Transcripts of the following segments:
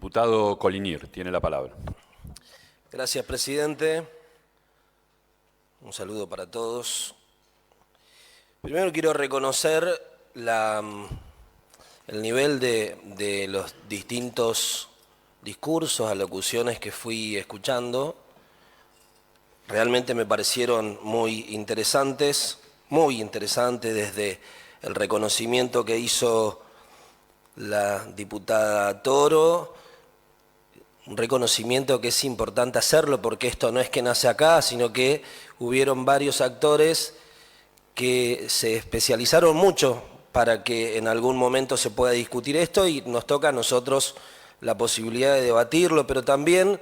Diputado Colinir, tiene la palabra. Gracias, presidente. Un saludo para todos. Primero quiero reconocer el nivel de los distintos discursos, alocuciones que fui escuchando. Realmente me parecieron muy interesantes desde el reconocimiento que hizo la diputada Toro, un reconocimiento que es importante hacerlo porque esto no es que nace acá, sino que hubieron varios actores que se especializaron mucho para que en algún momento se pueda discutir esto y nos toca a nosotros la posibilidad de debatirlo, pero también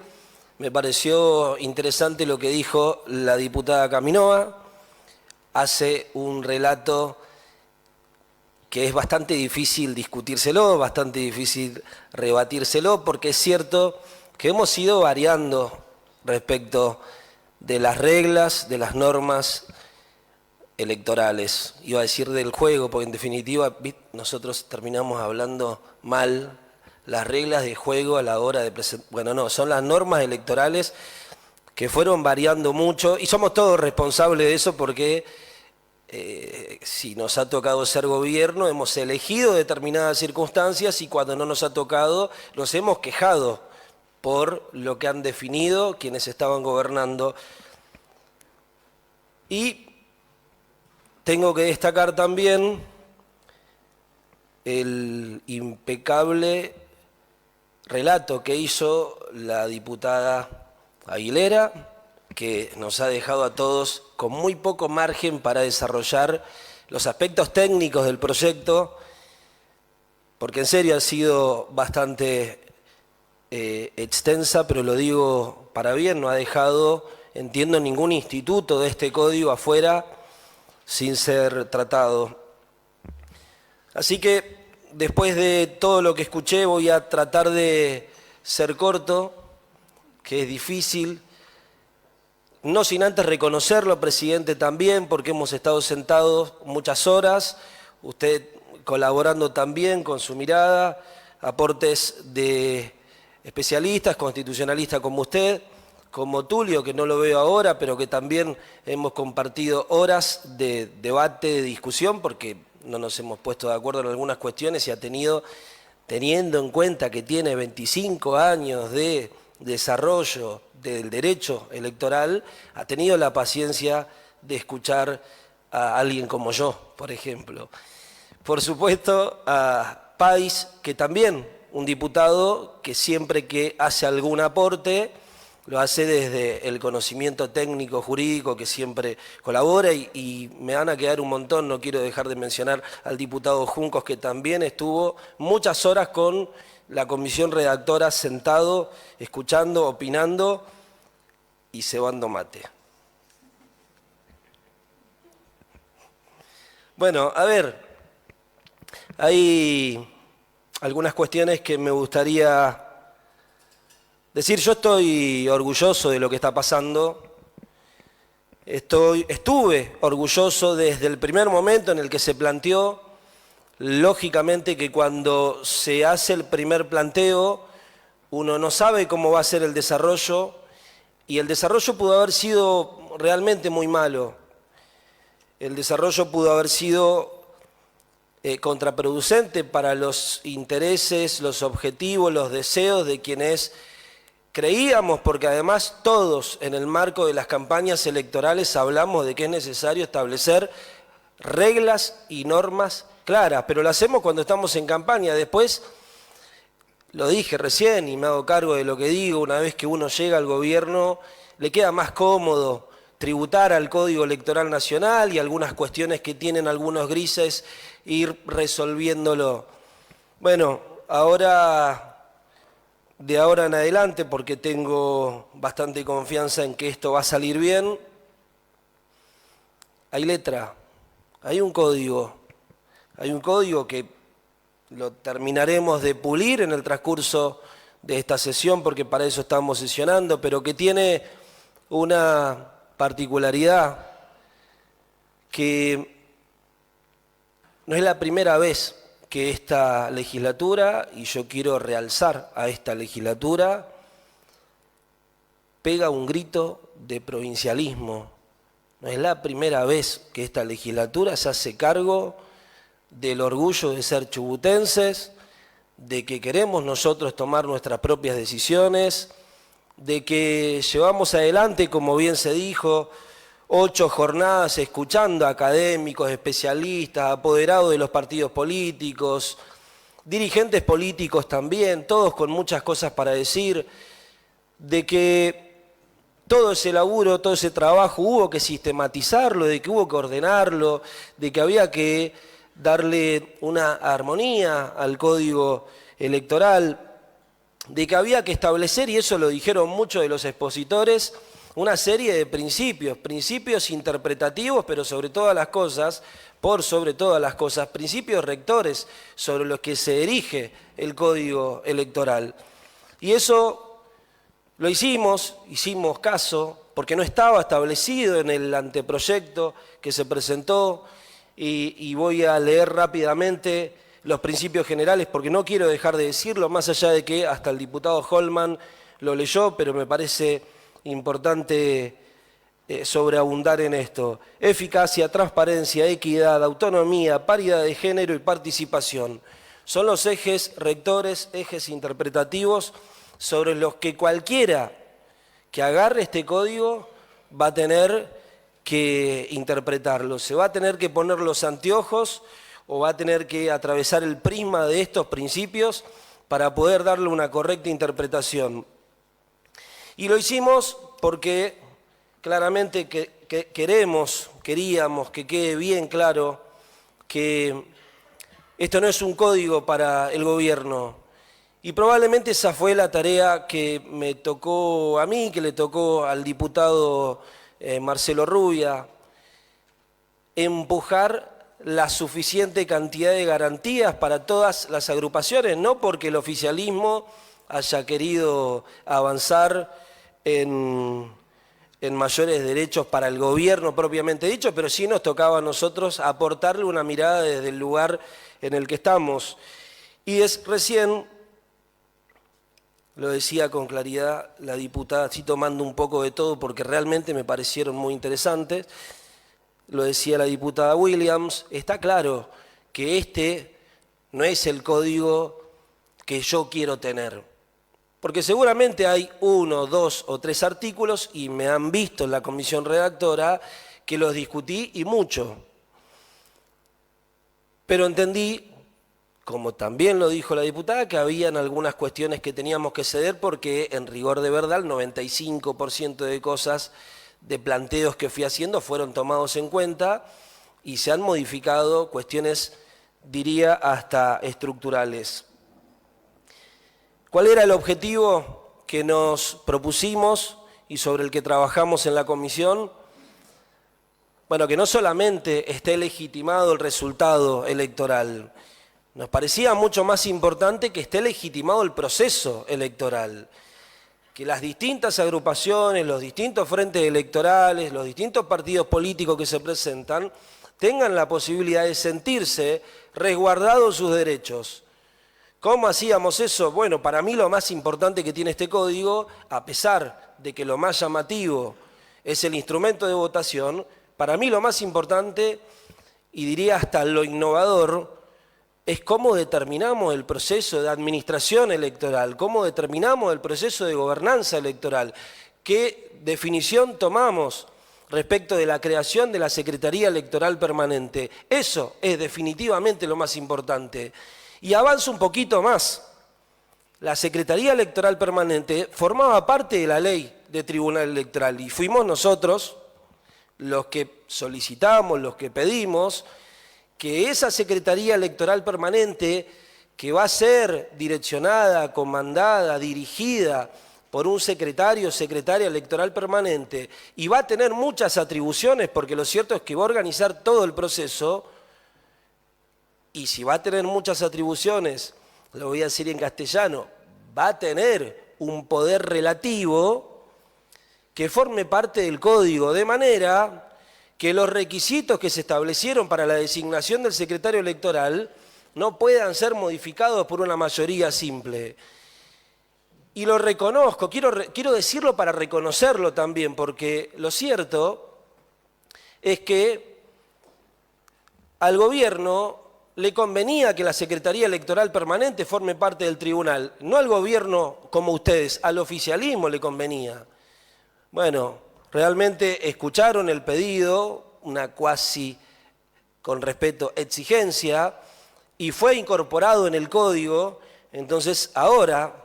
me pareció interesante lo que dijo la diputada Caminoa. Hace un relato que es bastante difícil discutírselo, bastante difícil rebatírselo, porque es cierto que hemos ido variando respecto de las reglas, de las normas electorales. Iba a decir del juego, porque en definitiva nosotros terminamos hablando mal las reglas de juego a la hora de presentar. Bueno, no, son las normas electorales que fueron variando mucho y somos todos responsables de eso porque si nos ha tocado ser gobierno, hemos elegido determinadas circunstancias y cuando no nos ha tocado, nos hemos quejado por lo que han definido quienes estaban gobernando. Y tengo que destacar también el impecable relato que hizo la diputada Aguilera, que nos ha dejado a todos con muy poco margen para desarrollar los aspectos técnicos del proyecto, porque en serio ha sido bastante extensa, pero lo digo para bien, no ha dejado, entiendo, ningún instituto de este código afuera sin ser tratado. Así que después de todo lo que escuché voy a tratar de ser corto, que es difícil. No sin antes reconocerlo, presidente, también, porque hemos estado sentados muchas horas, usted colaborando también con su mirada, aportes de especialistas, constitucionalistas como usted, como Tulio, que no lo veo ahora, pero que también hemos compartido horas de debate, de discusión, porque no nos hemos puesto de acuerdo en algunas cuestiones y teniendo en cuenta que tiene 25 años de desarrollo del derecho electoral, ha tenido la paciencia de escuchar a alguien como yo, por ejemplo. Por supuesto, a Páez, que también un diputado que siempre que hace algún aporte, lo hace desde el conocimiento técnico, jurídico, que siempre colabora y me van a quedar un montón, no quiero dejar de mencionar al diputado Juncos, que también estuvo muchas horas con la comisión redactora sentado, escuchando, opinando y cebando mate. Bueno, a ver, hay algunas cuestiones que me gustaría decir. Yo estoy orgulloso de lo que está pasando. Estuve orgulloso desde el primer momento en el que se planteó. Lógicamente que cuando se hace el primer planteo, uno no sabe cómo va a ser el desarrollo, y el desarrollo pudo haber sido realmente muy malo. El desarrollo pudo haber sido contraproducente para los intereses, los objetivos, los deseos de quienes creíamos, porque además todos en el marco de las campañas electorales hablamos de que es necesario establecer reglas y normas claras, pero lo hacemos cuando estamos en campaña. Después, lo dije recién y me hago cargo de lo que digo, una vez que uno llega al gobierno, le queda más cómodo tributar al Código Electoral Nacional y algunas cuestiones que tienen algunos grises, ir resolviéndolo. Bueno, de ahora en adelante, porque tengo bastante confianza en que esto va a salir bien, hay letra, hay un código que lo terminaremos de pulir en el transcurso de esta sesión, porque para eso estamos sesionando, pero que tiene una particularidad, que no es la primera vez que esta legislatura, y yo quiero realzar a esta legislatura, pega un grito de provincialismo. No es la primera vez que esta legislatura se hace cargo del orgullo de ser chubutenses, de que queremos nosotros tomar nuestras propias decisiones, de que llevamos adelante, como bien se dijo, 8 jornadas escuchando a académicos, especialistas, apoderados de los partidos políticos, dirigentes políticos también, todos con muchas cosas para decir, de que todo ese laburo, todo ese trabajo hubo que sistematizarlo, de que hubo que ordenarlo, de que había que darle una armonía al código electoral, de que había que establecer, y eso lo dijeron muchos de los expositores, una serie de principios interpretativos, pero sobre todas las cosas, principios rectores sobre los que se erige el código electoral. Y eso lo hicimos caso, porque no estaba establecido en el anteproyecto que se presentó, y voy a leer rápidamente los principios generales, porque no quiero dejar de decirlo, más allá de que hasta el diputado Holman lo leyó, pero me parece importante sobreabundar en esto. Eficacia, transparencia, equidad, autonomía, paridad de género y participación. Son los ejes rectores, ejes interpretativos sobre los que cualquiera que agarre este código va a tener que interpretarlo. Se va a tener que poner los anteojos o va a tener que atravesar el prisma de estos principios para poder darle una correcta interpretación. Y lo hicimos porque claramente queríamos que quede bien claro que esto no es un código para el gobierno. Y probablemente esa fue la tarea que me tocó a mí, que le tocó al diputado Marcelo Rubia, empujar la suficiente cantidad de garantías para todas las agrupaciones, no porque el oficialismo haya querido avanzar en mayores derechos para el gobierno propiamente dicho, pero sí nos tocaba a nosotros aportarle una mirada desde el lugar en el que estamos. Y recién, lo decía con claridad la diputada, así tomando un poco de todo porque realmente me parecieron muy interesantes, lo decía la diputada Williams, está claro que este no es el código que yo quiero tener. Porque seguramente hay 1, 2 o 3 artículos, y me han visto en la comisión redactora, que los discutí y mucho. Pero entendí, como también lo dijo la diputada, que habían algunas cuestiones que teníamos que ceder porque en rigor de verdad el 95% de cosas, de planteos que fui haciendo fueron tomados en cuenta y se han modificado cuestiones, diría, hasta estructurales. ¿Cuál era el objetivo que nos propusimos y sobre el que trabajamos en la comisión? Bueno, que no solamente esté legitimado el resultado electoral, nos parecía mucho más importante que esté legitimado el proceso electoral, que las distintas agrupaciones, los distintos frentes electorales, los distintos partidos políticos que se presentan, tengan la posibilidad de sentirse resguardados sus derechos. ¿Cómo hacíamos eso? Bueno, para mí lo más importante que tiene este código, a pesar de que lo más llamativo es el instrumento de votación, para mí lo más importante, y diría hasta lo innovador, es cómo determinamos el proceso de administración electoral, cómo determinamos el proceso de gobernanza electoral, qué definición tomamos respecto de la creación de la Secretaría Electoral Permanente. Eso es definitivamente lo más importante. Y avanzo un poquito más. La Secretaría Electoral Permanente formaba parte de la ley de Tribunal Electoral y fuimos nosotros los que solicitamos, los que pedimos que esa Secretaría Electoral Permanente, que va a ser direccionada, comandada, dirigida por un secretario o secretaria electoral permanente y va a tener muchas atribuciones, porque lo cierto es que va a organizar todo el proceso. Y si va a tener muchas atribuciones, lo voy a decir en castellano, va a tener un poder relativo que forme parte del código, de manera que los requisitos que se establecieron para la designación del secretario electoral no puedan ser modificados por una mayoría simple. Y lo reconozco, quiero decirlo para reconocerlo también, porque lo cierto es que al gobierno le convenía que la Secretaría Electoral Permanente forme parte del tribunal, no al gobierno como ustedes, al oficialismo le convenía. Bueno, realmente escucharon el pedido, una cuasi, con respeto, exigencia, y fue incorporado en el código. Entonces ahora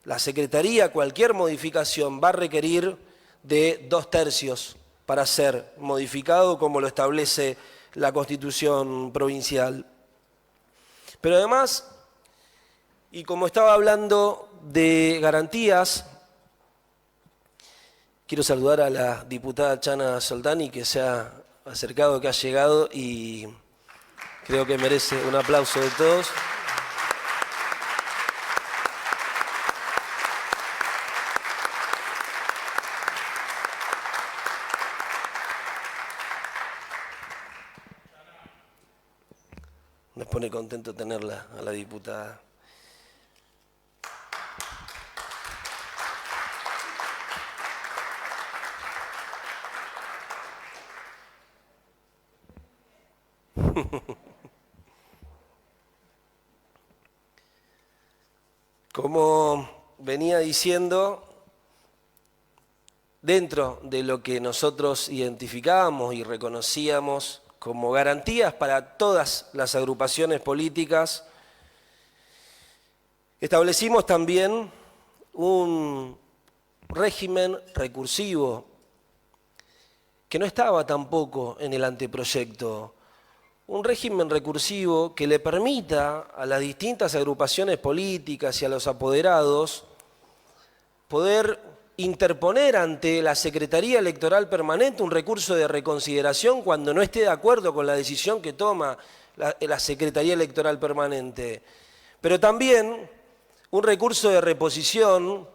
la Secretaría, cualquier modificación va a requerir de 2/3 para ser modificado como lo establece la Constitución provincial. Pero además, y como estaba hablando de garantías, quiero saludar a la diputada Chana Soldani, que se ha acercado, que ha llegado, y creo que merece un aplauso de todos. Nos pone contento tenerla a la diputada. Como venía diciendo, dentro de lo que nosotros identificábamos y reconocíamos como garantías para todas las agrupaciones políticas, establecimos también un régimen recursivo que no estaba tampoco en el anteproyecto. Un régimen recursivo que le permita a las distintas agrupaciones políticas y a los apoderados poder interponer ante la Secretaría Electoral Permanente un recurso de reconsideración cuando no esté de acuerdo con la decisión que toma la Secretaría Electoral Permanente. Pero también un recurso de reposición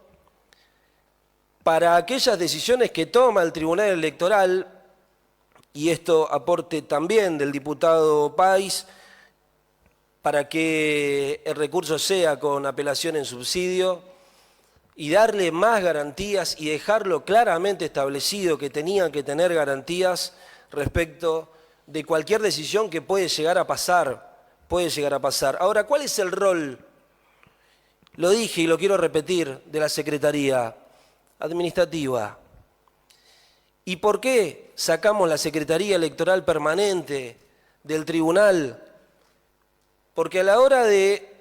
para aquellas decisiones que toma el Tribunal Electoral, y esto aporte también del diputado Páez, para que el recurso sea con apelación en subsidio y darle más garantías y dejarlo claramente establecido que tenían que tener garantías respecto de cualquier decisión que puede llegar a pasar. Ahora, ¿cuál es el rol? Lo dije y lo quiero repetir, de la Secretaría Administrativa. ¿Y por qué sacamos la Secretaría Electoral Permanente del tribunal? Porque a la hora de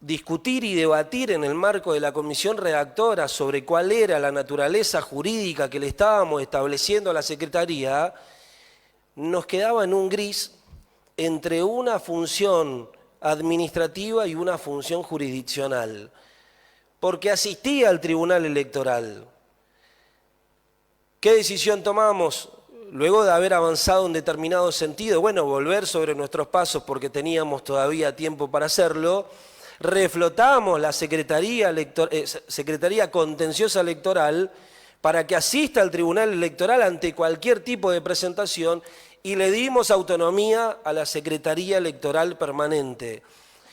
discutir y debatir en el marco de la comisión redactora sobre cuál era la naturaleza jurídica que le estábamos estableciendo a la Secretaría, nos quedaba en un gris entre una función administrativa y una función jurisdiccional, porque asistía al Tribunal Electoral. ¿Qué decisión tomamos? Luego de haber avanzado en determinado sentido, bueno, volver sobre nuestros pasos porque teníamos todavía tiempo para hacerlo, reflotamos la Secretaría Contenciosa Electoral para que asista al Tribunal Electoral ante cualquier tipo de presentación y le dimos autonomía a la Secretaría Electoral Permanente.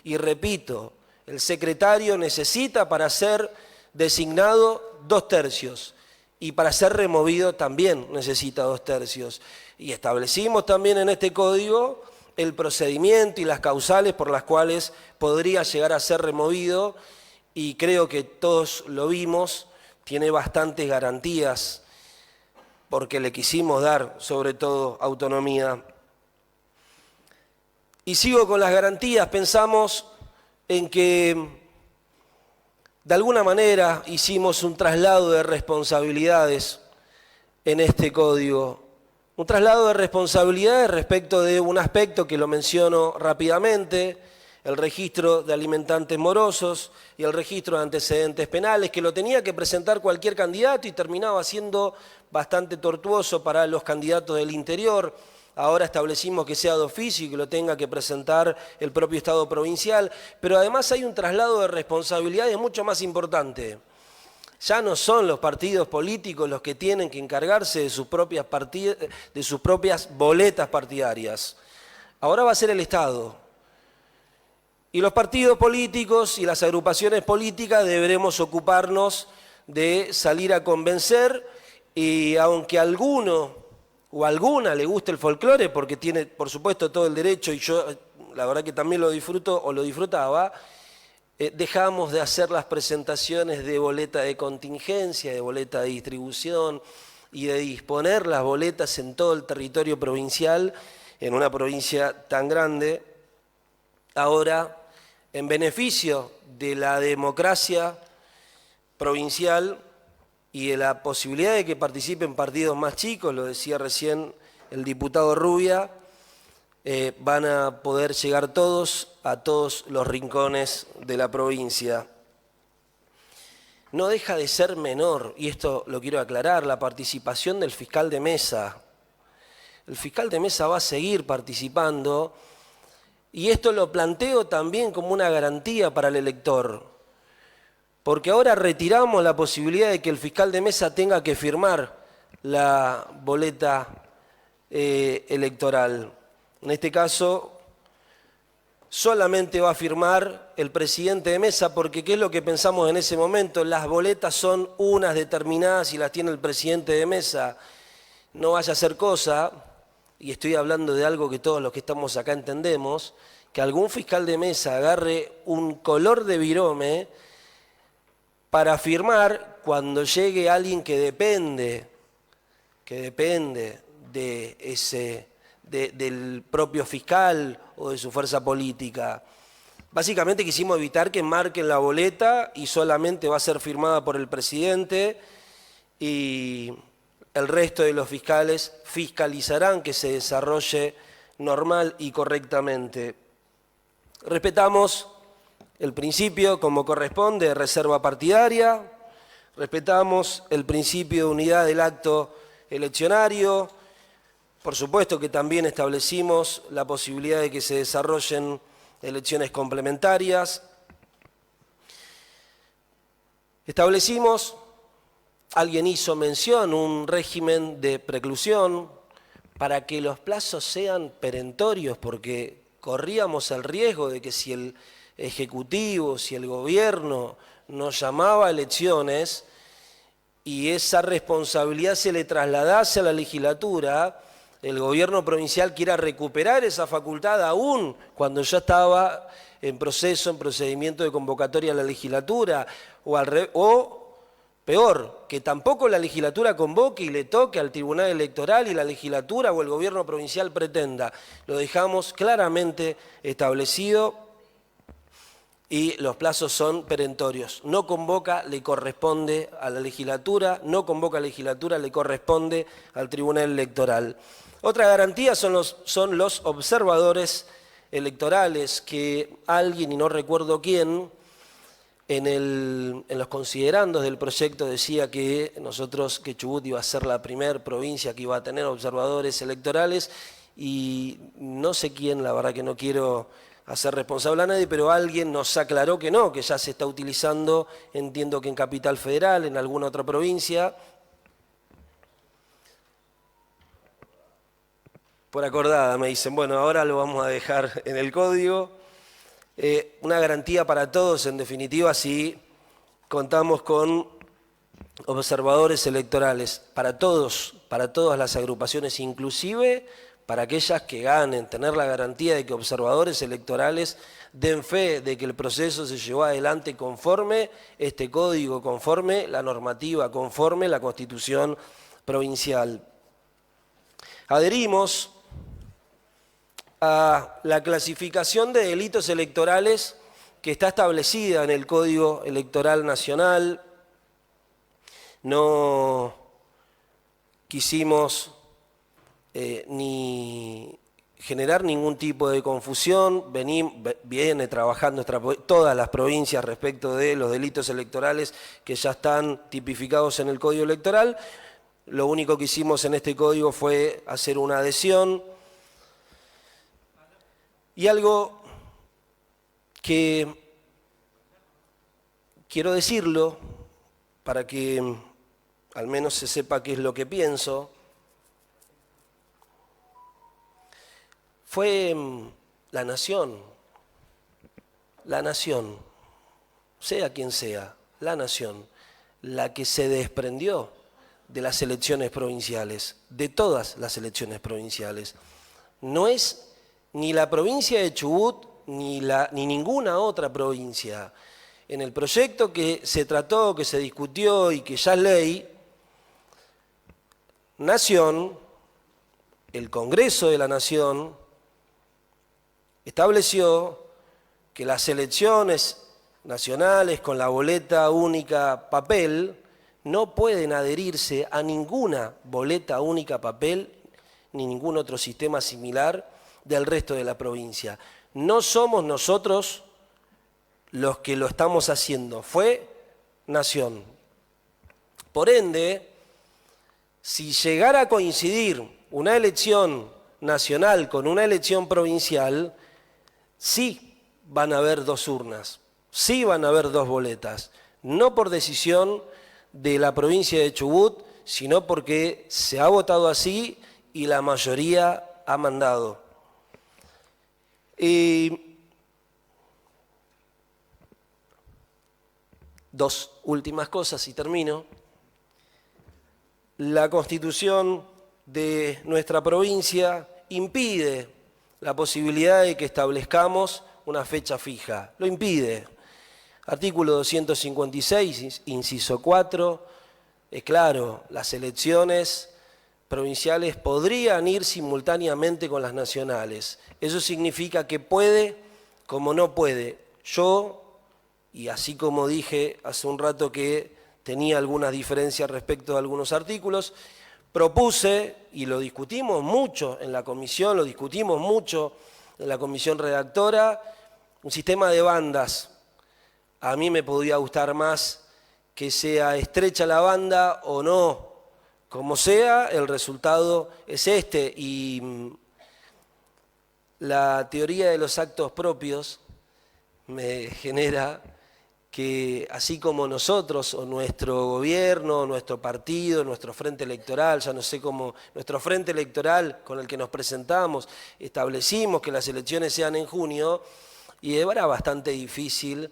Y repito, el secretario necesita para ser designado 2/3 y para ser removido también necesita 2/3. Y establecimos también en este código el procedimiento y las causales por las cuales podría llegar a ser removido, y creo que todos lo vimos, tiene bastantes garantías porque le quisimos dar sobre todo autonomía. Y sigo con las garantías. Pensamos en que de alguna manera hicimos un traslado de responsabilidades en este código. Un traslado de responsabilidades respecto de un aspecto que lo menciono rápidamente, el registro de alimentantes morosos y el registro de antecedentes penales, que lo tenía que presentar cualquier candidato y terminaba siendo bastante tortuoso para los candidatos del interior. Ahora establecimos que sea de oficio y que lo tenga que presentar el propio Estado provincial, pero además hay un traslado de responsabilidades mucho más importante. Ya no son los partidos políticos los que tienen que encargarse de sus propias boletas partidarias. Ahora va a ser el Estado. Y los partidos políticos y las agrupaciones políticas deberemos ocuparnos de salir a convencer, y aunque a alguno o a alguna le guste el folclore, porque tiene por supuesto todo el derecho, y yo la verdad que también lo disfruto o lo disfrutaba, dejamos de hacer las presentaciones de boleta de contingencia, de boleta de distribución y de disponer las boletas en todo el territorio provincial, en una provincia tan grande. Ahora, en beneficio de la democracia provincial y de la posibilidad de que participen partidos más chicos, lo decía recién el diputado Rubia, van a poder llegar todos a todos los rincones de la provincia. No deja de ser menor, y esto lo quiero aclarar, la participación del fiscal de mesa. El fiscal de mesa va a seguir participando, y esto lo planteo también como una garantía para el elector, porque ahora retiramos la posibilidad de que el fiscal de mesa tenga que firmar la boleta electoral. En este caso, solamente va a firmar el presidente de mesa, porque ¿qué es lo que pensamos en ese momento? Las boletas son unas determinadas y las tiene el presidente de mesa. No vaya a ser cosa, y estoy hablando de algo que todos los que estamos acá entendemos, que algún fiscal de mesa agarre un color de virome para firmar cuando llegue alguien que depende de del propio fiscal o de su fuerza política. Básicamente quisimos evitar que marquen la boleta y solamente va a ser firmada por el presidente, y el resto de los fiscales fiscalizarán que se desarrolle normal y correctamente. Respetamos el principio, como corresponde, de reserva partidaria, respetamos el principio de unidad del acto eleccionario. Por supuesto que también establecimos la posibilidad de que se desarrollen elecciones complementarias. Establecimos, alguien hizo mención, un régimen de preclusión para que los plazos sean perentorios, porque corríamos el riesgo de que si el Ejecutivo, si el Gobierno nos llamaba a elecciones y esa responsabilidad se le trasladase a la legislatura, el gobierno provincial quiera recuperar esa facultad aún cuando ya estaba en proceso, en procedimiento de convocatoria a la legislatura, o peor, que tampoco la legislatura convoque y le toque al Tribunal Electoral y la legislatura o el gobierno provincial pretenda. Lo dejamos claramente establecido y los plazos son perentorios. No convoca, le corresponde a la legislatura, no convoca a la legislatura, le corresponde al Tribunal Electoral. Otra garantía son los observadores electorales, que alguien, y no recuerdo quién, en los considerandos del proyecto decía que Chubut iba a ser la primera provincia que iba a tener observadores electorales, y no sé quién, la verdad que no quiero hacer responsable a nadie, pero alguien nos aclaró que no, que ya se está utilizando, entiendo que en Capital Federal, en alguna otra provincia. Por acordada me dicen, bueno, ahora lo vamos a dejar en el código. Una garantía para todos, en definitiva, si contamos con observadores electorales, para todos, para todas las agrupaciones, inclusive para aquellas que ganen, tener la garantía de que observadores electorales den fe de que el proceso se llevó adelante conforme este código, conforme la normativa, conforme la Constitución provincial. Adherimos a la clasificación de delitos electorales que está establecida en el Código Electoral Nacional. No quisimos ni generar ningún tipo de confusión. Viene trabajando todas las provincias respecto de los delitos electorales que ya están tipificados en el Código Electoral. Lo único que hicimos en este código fue hacer una adhesión. Y algo que quiero decirlo para que al menos se sepa qué es lo que pienso. Fue La Nación la nación, sea quien sea, la nación, la que se desprendió de las elecciones provinciales, de todas las elecciones provinciales. No es ni la provincia de Chubut ni ninguna otra provincia. En el proyecto que se trató, que se discutió y que ya es ley, Nación, el Congreso de la Nación, estableció que las elecciones nacionales con la boleta única papel no pueden adherirse a ninguna boleta única papel ni ningún otro sistema similar del resto de la provincia. No somos nosotros los que lo estamos haciendo, fue Nación. Por ende, si llegara a coincidir una elección nacional con una elección provincial, sí van a haber dos urnas, sí van a haber dos boletas, no por decisión de la provincia de Chubut, sino porque se ha votado así y la mayoría ha mandado. Dos últimas cosas y termino. La Constitución de nuestra provincia impide la posibilidad de que establezcamos una fecha fija, lo impide. Artículo 256, inciso 4, es claro, las elecciones provinciales podrían ir simultáneamente con las nacionales. Eso significa que puede como no puede. Yo, y así como dije hace un rato que tenía algunas diferencias respecto a algunos artículos, propuse, y lo discutimos mucho en la comisión, lo discutimos mucho en la comisión redactora, un sistema de bandas. A mí me podría gustar más que sea estrecha la banda o no. Como sea, el resultado es este. Y la teoría de los actos propios me genera que así como nosotros, o nuestro gobierno, nuestro partido, nuestro frente electoral, ya no sé cómo, nuestro frente electoral con el que nos presentamos, establecimos que las elecciones sean en junio, y era bastante difícil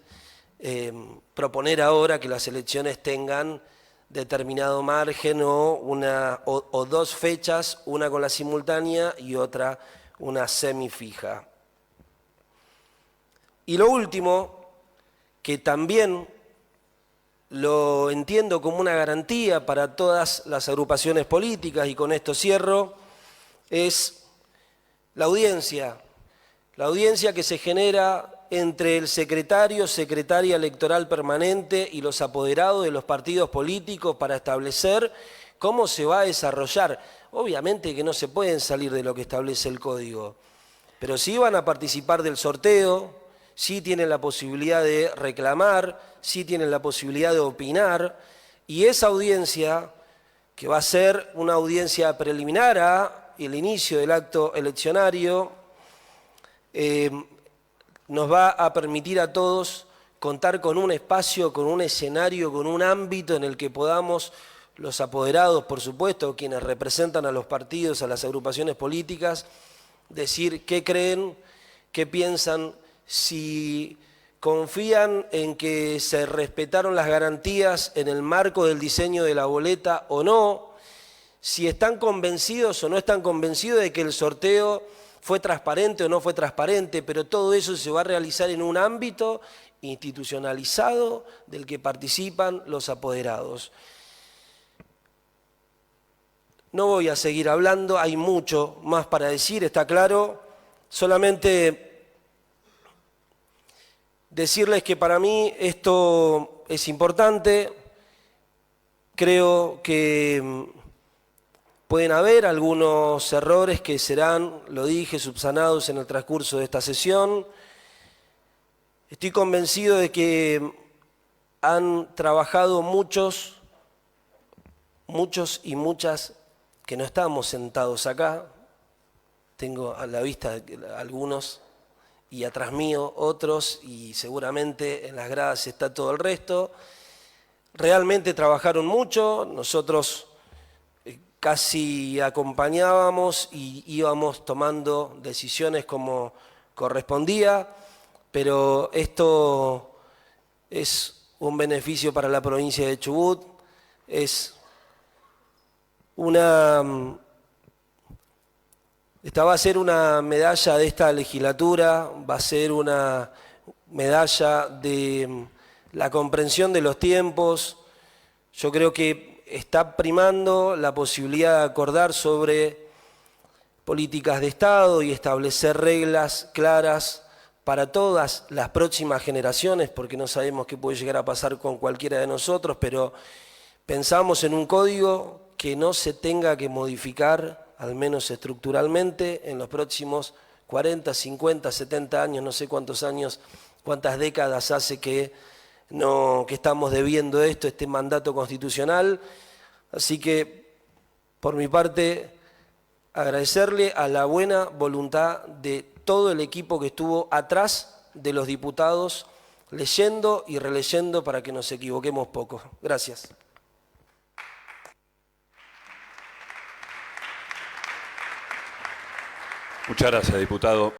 proponer ahora que las elecciones tengan determinado margen o dos fechas, una con la simultánea y otra una semifija. Y lo último, que también lo entiendo como una garantía para todas las agrupaciones políticas, y con esto cierro, es la audiencia que se genera entre el secretario, secretaria electoral permanente y los apoderados de los partidos políticos para establecer cómo se va a desarrollar. Obviamente que no se pueden salir de lo que establece el código, pero sí van a participar del sorteo, sí tienen la posibilidad de reclamar, sí tienen la posibilidad de opinar, y esa audiencia, que va a ser una audiencia preliminar a el inicio del acto eleccionario, nos va a permitir a todos contar con un espacio, con un escenario, con un ámbito en el que podamos, los apoderados, por supuesto, quienes representan a los partidos, a las agrupaciones políticas, decir qué creen, qué piensan, si confían en que se respetaron las garantías en el marco del diseño de la boleta o no, si están convencidos o no están convencidos de que el sorteo fue transparente o no fue transparente, pero todo eso se va a realizar en un ámbito institucionalizado del que participan los apoderados. No voy a seguir hablando, hay mucho más para decir, está claro, solamente decirles que para mí esto es importante. Creo que pueden haber algunos errores que serán, lo dije, subsanados en el transcurso de esta sesión. Estoy convencido de que han trabajado muchos y muchas que no estamos sentados acá. Tengo a la vista algunos y atrás mío otros, y seguramente en las gradas está todo el resto. Realmente trabajaron mucho, nosotros casi acompañábamos y íbamos tomando decisiones como correspondía, pero esto es un beneficio para la provincia de Chubut, esta va a ser una medalla de esta legislatura, va a ser una medalla de la comprensión de los tiempos. Yo creo que está primando la posibilidad de acordar sobre políticas de Estado y establecer reglas claras para todas las próximas generaciones, porque no sabemos qué puede llegar a pasar con cualquiera de nosotros, pero pensamos en un código que no se tenga que modificar, al menos estructuralmente, en los próximos 40, 50, 70 años, no sé cuántos años, cuántas décadas hace que estamos debiendo este mandato constitucional. Así que, por mi parte, agradecerle a la buena voluntad de todo el equipo que estuvo atrás de los diputados, leyendo y releyendo para que nos equivoquemos poco. Gracias. Muchas gracias, diputado.